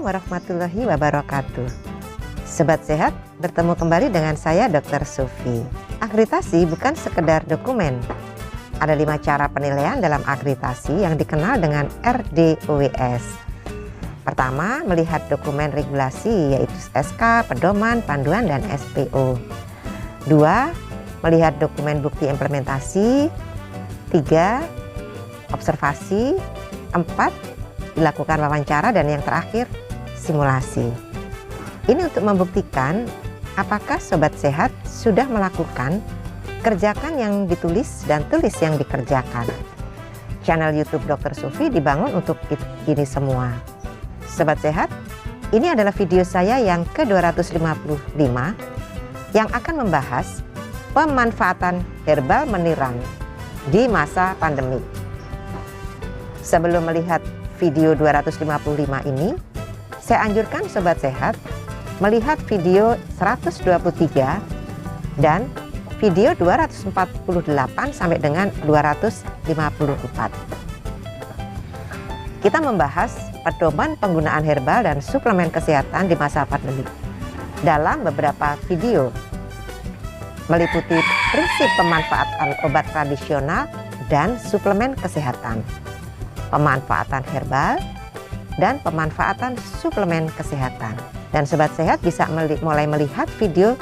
warahmatullahi wabarakatuh. Sobat sehat, bertemu kembali dengan saya Dr. Sufi. Akreditasi bukan sekedar dokumen. Ada 5 cara penilaian dalam akreditasi yang dikenal dengan RDOWS. Pertama, melihat dokumen regulasi yaitu SK, pedoman, panduan, dan SPO. 2, melihat dokumen bukti implementasi. 3, observasi. 4, dilakukan wawancara, dan yang terakhir simulasi. Ini untuk membuktikan apakah sobat sehat sudah melakukan kerjakan yang ditulis dan tulis yang dikerjakan. Channel YouTube Dr. Sufi dibangun untuk ini semua. Sobat sehat, ini adalah video saya yang ke-255 yang akan membahas pemanfaatan herbal meniran di masa pandemi. Sebelum melihat video 255 ini, saya anjurkan sobat sehat melihat video 123 dan video 248 sampai dengan 254. Kita membahas pedoman penggunaan herbal dan suplemen kesehatan di masa pandemi dalam beberapa video, meliputi prinsip pemanfaatan obat tradisional dan suplemen kesehatan, pemanfaatan herbal, dan pemanfaatan suplemen kesehatan. Dan sobat sehat bisa mulai melihat video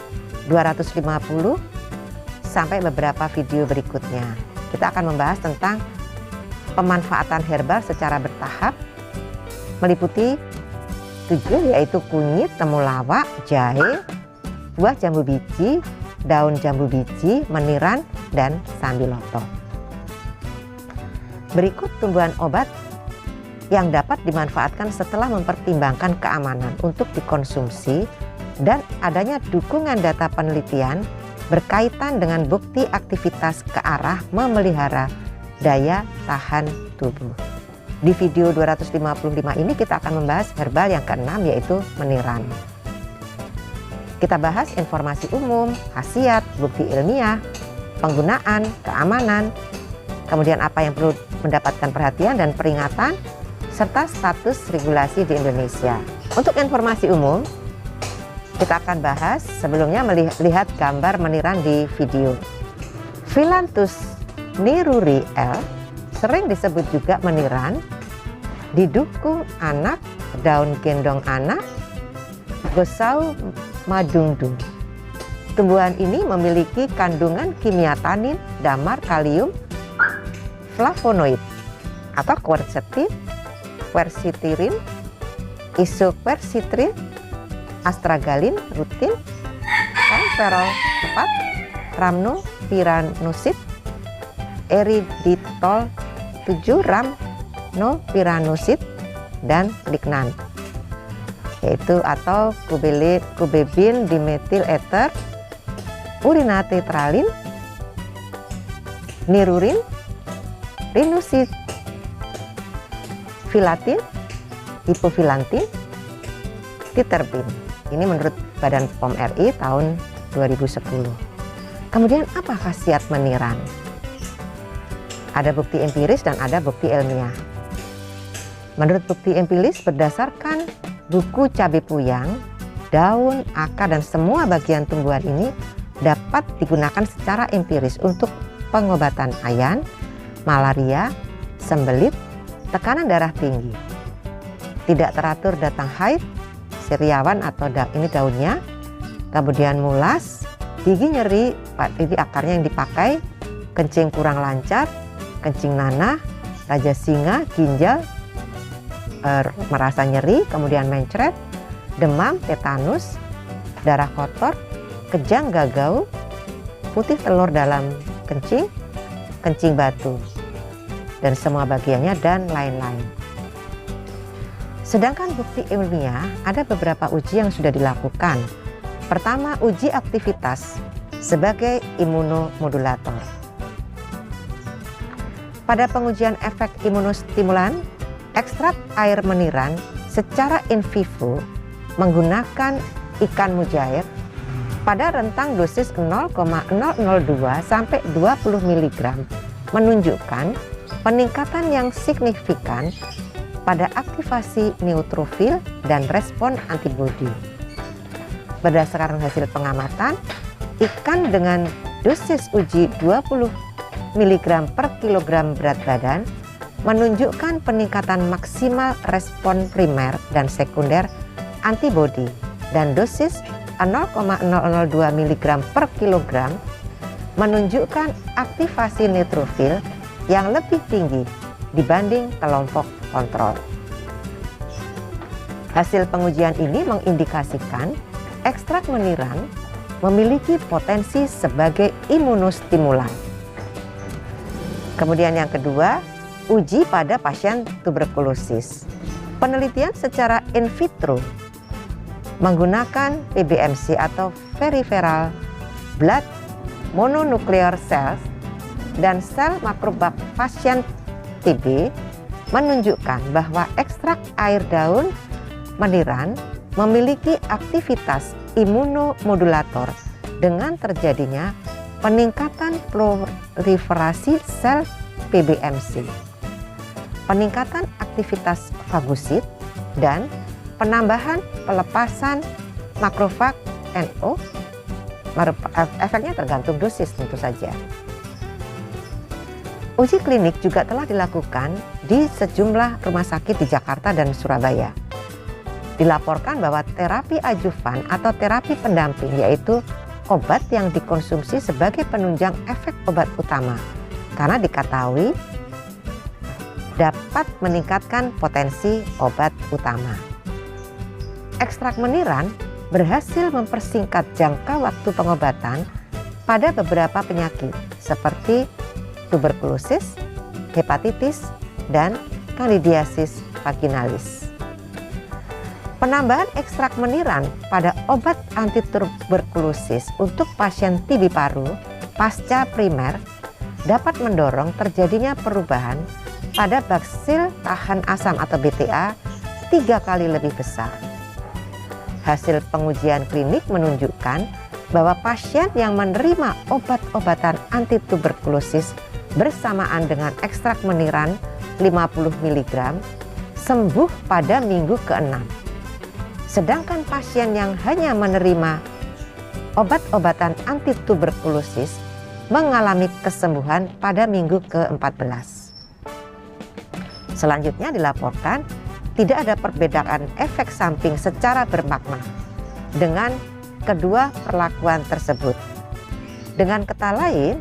250 sampai beberapa video berikutnya. Kita akan membahas tentang pemanfaatan herbal secara bertahap, meliputi 7 yaitu kunyit, temulawak, jahe, buah jambu biji, daun jambu biji, meniran, dan sambiloto. Berikut tumbuhan obat yang dapat dimanfaatkan setelah mempertimbangkan keamanan untuk dikonsumsi dan adanya dukungan data penelitian berkaitan dengan bukti aktivitas ke arah memelihara daya tahan tubuh. Di video 255 ini kita akan membahas herbal yang ke-6 yaitu meniran. Kita bahas informasi umum, khasiat, bukti ilmiah, penggunaan, keamanan, kemudian apa yang perlu mendapatkan perhatian dan peringatan, serta status regulasi di Indonesia. Untuk informasi umum, kita akan bahas sebelumnya melihat gambar meniran di video. Phyllanthus niruri L, sering disebut juga meniran, didukung anak, daun gendong anak, gosau madungdung. Tumbuhan ini memiliki kandungan kimia tanin, damar, kalium, flavonoid atau quercetin, quercitirin, isoquercitrin, astragalin, rutin, camferol 4, rhamnopiranosid, erythritol 7, rhamnopiranosid, dan lignan, yaitu atau kubebin dimetil ether, urinatetralin, nirurin, rinusid, filatin, hipofilantin, titerbin. Ini menurut Badan POM RI tahun 2010. Kemudian apa khasiat meniran? Ada bukti empiris dan ada bukti ilmiah. Menurut bukti empiris berdasarkan buku cabai puyang, daun, akar, dan semua bagian tumbuhan ini dapat digunakan secara empiris untuk pengobatan ayan, malaria, sembelit, tekanan darah tinggi, tidak teratur datang haid, sariawan atau ini daunnya, kemudian mulas, gigi nyeri, ini akarnya yang dipakai, kencing kurang lancar, kencing nanah, raja singa, ginjal merasa nyeri, kemudian mencret, demam, tetanus, darah kotor, kejang gagau, putih telur dalam kencing, kencing batu, dan semua bagiannya, dan lain-lain. Sedangkan bukti ilmiah ada beberapa uji yang sudah dilakukan. Pertama, uji aktivitas sebagai imunomodulator. Pada pengujian efek imunostimulan, ekstrak air meniran secara in vivo menggunakan ikan mujair pada rentang dosis 0,002 sampai 20 mg menunjukkan peningkatan yang signifikan pada aktivasi neutrofil dan respon antibodi. Berdasarkan hasil pengamatan, ikan dengan dosis uji 20 mg per kilogram berat badan menunjukkan peningkatan maksimal respon primer dan sekunder antibodi, dan dosis 0,002 mg per kilogram menunjukkan aktivasi neutrofil yang lebih tinggi dibanding kelompok kontrol. Hasil pengujian ini mengindikasikan ekstrak meniran memiliki potensi sebagai imunostimulan. Kemudian yang kedua, uji pada pasien tuberkulosis. Penelitian secara in vitro menggunakan PBMC atau peripheral blood mononuclear cells dan sel makrofag pasien TB menunjukkan bahwa ekstrak air daun meniran memiliki aktivitas imunomodulator dengan terjadinya peningkatan proliferasi sel PBMC, peningkatan aktivitas fagosit, dan penambahan pelepasan makrofag NO. Efeknya tergantung dosis tentu saja. Uji klinik juga telah dilakukan di sejumlah rumah sakit di Jakarta dan Surabaya. Dilaporkan bahwa terapi adjuvan atau terapi pendamping, yaitu obat yang dikonsumsi sebagai penunjang efek obat utama, karena diketahui dapat meningkatkan potensi obat utama. Ekstrak meniran berhasil mempersingkat jangka waktu pengobatan pada beberapa penyakit seperti tuberkulosis, hepatitis, dan candidiasis vaginalis. Penambahan ekstrak meniran pada obat antituberkulosis untuk pasien TB paru pasca primer dapat mendorong terjadinya perubahan pada baksil tahan asam atau BTA 3 kali lebih besar. Hasil pengujian klinik menunjukkan bahwa pasien yang menerima obat-obatan antituberkulosis bersamaan dengan ekstrak meniran 50 mg sembuh pada minggu ke-6. Sedangkan pasien yang hanya menerima obat-obatan antituberkulosis mengalami kesembuhan pada minggu ke-14. Selanjutnya dilaporkan tidak ada perbedaan efek samping secara bermakna dengan kedua perlakuan tersebut. Dengan kata lain,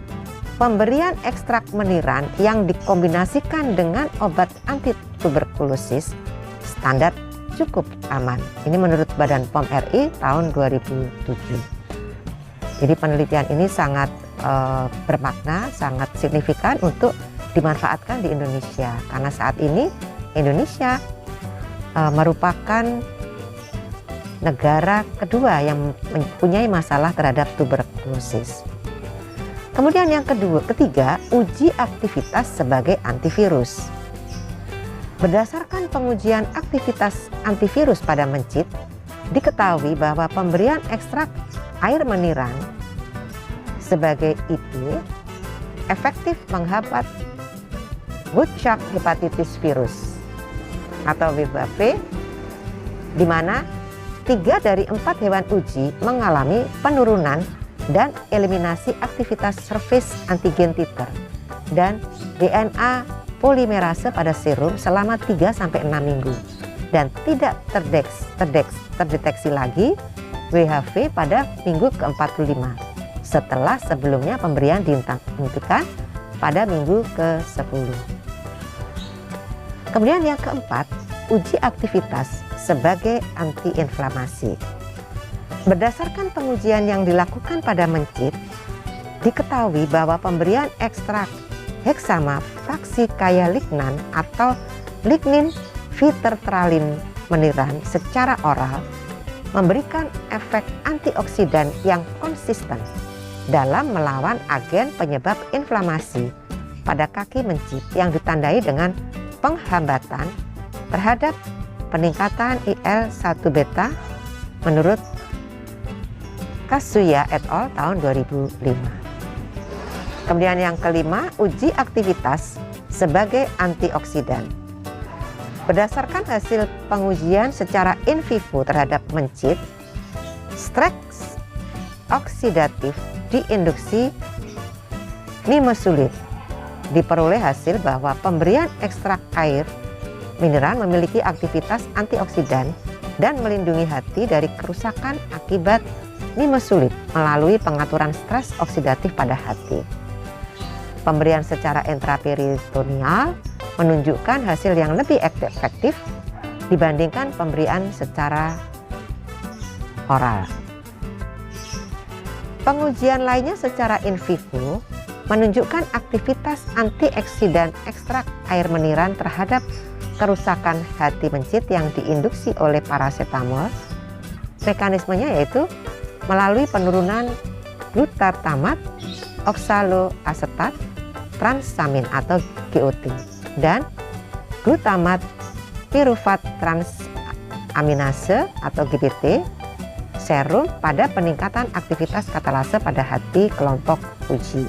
pemberian ekstrak meniran yang dikombinasikan dengan obat antituberkulosis standar cukup aman. Ini menurut Badan POM RI tahun 2007. Jadi penelitian ini sangat bermakna, sangat signifikan untuk dimanfaatkan di Indonesia, karena saat ini Indonesia merupakan negara kedua yang mempunyai masalah terhadap tuberkulosis. Kemudian yang ketiga, uji aktivitas sebagai antivirus. Berdasarkan pengujian aktivitas antivirus pada mencit, diketahui bahwa pemberian ekstrak air meniran sebagai IP efektif menghambat Woodchuck hepatitis virus atau WHV, di mana 3 dari 4 hewan uji mengalami penurunan dan eliminasi aktivitas surface antigen titer dan DNA polimerase pada serum selama 3-6 minggu, dan tidak terdeteksi lagi WHV pada minggu ke-45 setelah sebelumnya pemberian dihentikan pada minggu ke-10. Kemudian yang keempat, uji aktivitas sebagai antiinflamasi. Berdasarkan pengujian yang dilakukan pada mencit, diketahui bahwa pemberian ekstrak heksama faksi kaya lignan atau lignin vitertralin meniran secara oral memberikan efek antioksidan yang konsisten dalam melawan agen penyebab inflamasi pada kaki mencit yang ditandai dengan penghambatan terhadap peningkatan IL-1 beta menurut Kasuya et al. Tahun 2005. Kemudian yang kelima, uji aktivitas sebagai antioksidan. Berdasarkan hasil pengujian secara in vivo terhadap mencit, stres oksidatif di induksi nimesulid, diperoleh hasil bahwa pemberian ekstrak air mineral memiliki aktivitas antioksidan dan melindungi hati dari kerusakan akibat nimesulid melalui pengaturan stres oksidatif pada hati. Pemberian secara intraperitoneal menunjukkan hasil yang lebih efektif dibandingkan pemberian secara oral. Pengujian lainnya secara in vivo menunjukkan aktivitas antioksidan ekstrak air meniran terhadap kerusakan hati mencit yang diinduksi oleh paracetamol. Mekanismenya yaitu melalui penurunan glutamat, oksaloasetat, transamin atau GOT, dan glutamat piruvat transaminase atau GPT serum pada peningkatan aktivitas katalase pada hati kelompok uji.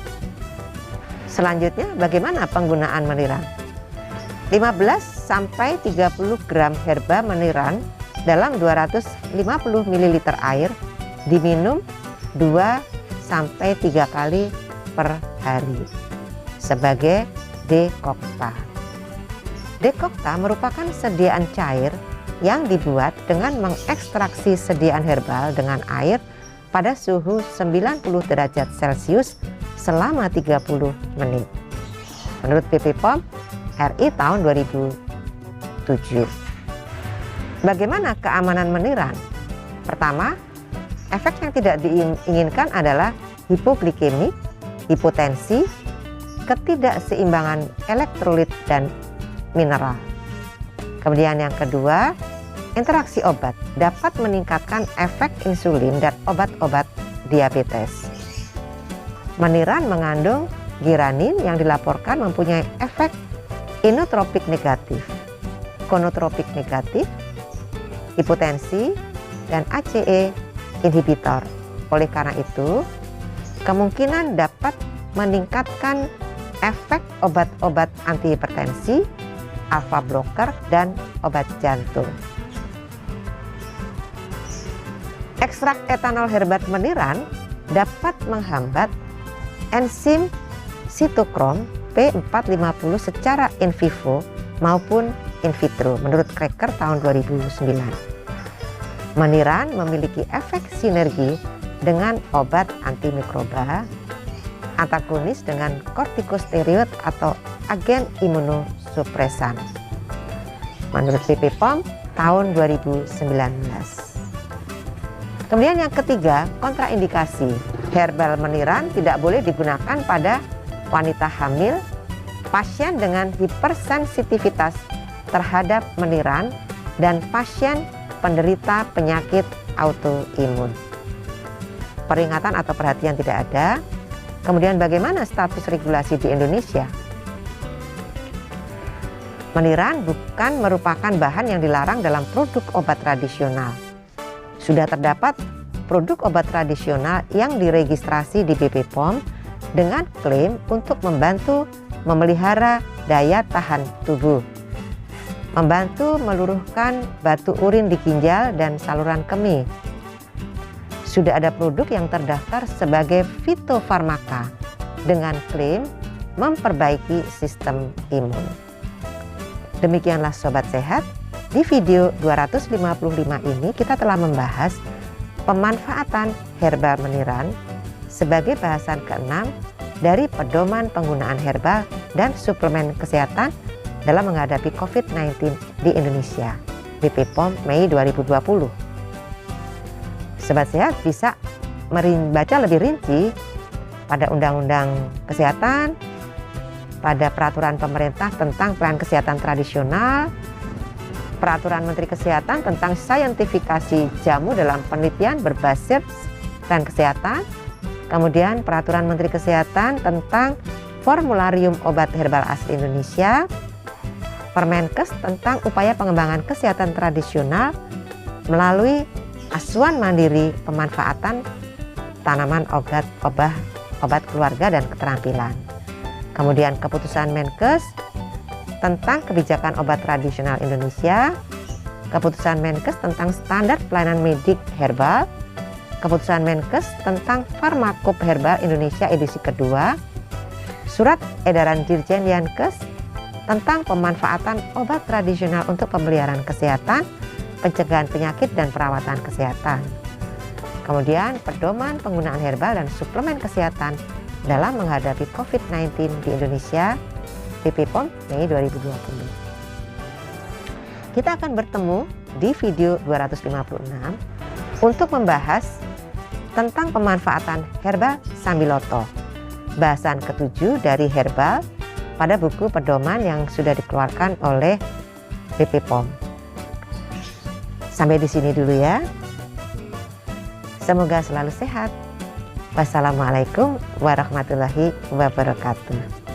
Selanjutnya, bagaimana penggunaan meniran? 15-30 gram herba meniran dalam 250 ml air diminum 2-3 kali per hari sebagai dekokta. Dekokta merupakan sediaan cair yang dibuat dengan mengekstraksi sediaan herbal dengan air pada suhu 90 derajat Celcius selama 30 menit. Menurut BP POM RI tahun 2007. Bagaimana keamanan meniran? Pertama, efek yang tidak diinginkan adalah hipoglikemi, hipotensi, ketidakseimbangan elektrolit dan mineral. Kemudian yang kedua, interaksi obat dapat meningkatkan efek insulin dan obat-obat diabetes. Meniran mengandung giranin yang dilaporkan mempunyai efek inotropik negatif, konotropik negatif, hipotensi, dan ACE inhibitor. Oleh karena itu, kemungkinan dapat meningkatkan efek obat-obat antihipertensi, alpha blocker, dan obat jantung. Ekstrak etanol herbat meniran dapat menghambat enzim sitokrom P450 secara in vivo maupun in vitro menurut Krecker tahun 2009. Meniran memiliki efek sinergi dengan obat antimikroba, antagonis dengan kortikosteroid atau agen imunosupresan menurut BP POM tahun 2019. Kemudian yang ketiga, kontraindikasi. Herbal meniran tidak boleh digunakan pada wanita hamil, pasien dengan hipersensitivitas terhadap meniran, dan pasien penderita penyakit autoimun. Peringatan atau perhatian tidak ada. Kemudian bagaimana status regulasi di Indonesia? Meniran bukan merupakan bahan yang dilarang dalam produk obat tradisional. Sudah terdapat produk obat tradisional yang diregistrasi di BP POM dengan klaim untuk membantu memelihara daya tahan tubuh, membantu meluruhkan batu urin di ginjal dan saluran kemih. Sudah ada produk yang terdaftar sebagai fitofarmaka dengan klaim memperbaiki sistem imun. Demikianlah Sobat Sehat, di video 255 ini kita telah membahas pemanfaatan herbal meniran sebagai bahasan ke-6 dari pedoman penggunaan herbal dan suplemen kesehatan dalam menghadapi COVID-19 di Indonesia, BP POM Mei 2020. Sobat Sehat bisa membaca lebih rinci pada Undang-Undang Kesehatan, pada Peraturan Pemerintah tentang Pelayanan Kesehatan Tradisional, Peraturan Menteri Kesehatan tentang saintifikasi jamu dalam penelitian berbasis pelayanan kesehatan, kemudian Peraturan Menteri Kesehatan tentang Formularium Obat Herbal Asli Indonesia, Permenkes tentang upaya pengembangan kesehatan tradisional melalui asuhan mandiri pemanfaatan tanaman obat keluarga dan keterampilan. Kemudian keputusan Menkes tentang kebijakan obat tradisional Indonesia, keputusan Menkes tentang standar pelayanan medik herbal, keputusan Menkes tentang Farmakop Herbal Indonesia edisi kedua, surat edaran Dirjen Yankes tentang pemanfaatan obat tradisional untuk pemeliharaan kesehatan, pencegahan penyakit dan perawatan kesehatan. Kemudian pedoman penggunaan herbal dan suplemen kesehatan dalam menghadapi COVID-19 di Indonesia, BP POM Mei 2020. Kita akan bertemu di video 256 untuk membahas tentang pemanfaatan herbal Sambiloto, bahasan ke-7 dari herbal pada buku pedoman yang sudah dikeluarkan oleh BP POM. Sampai di sini dulu ya. Semoga selalu sehat. Wassalamualaikum warahmatullahi wabarakatuh.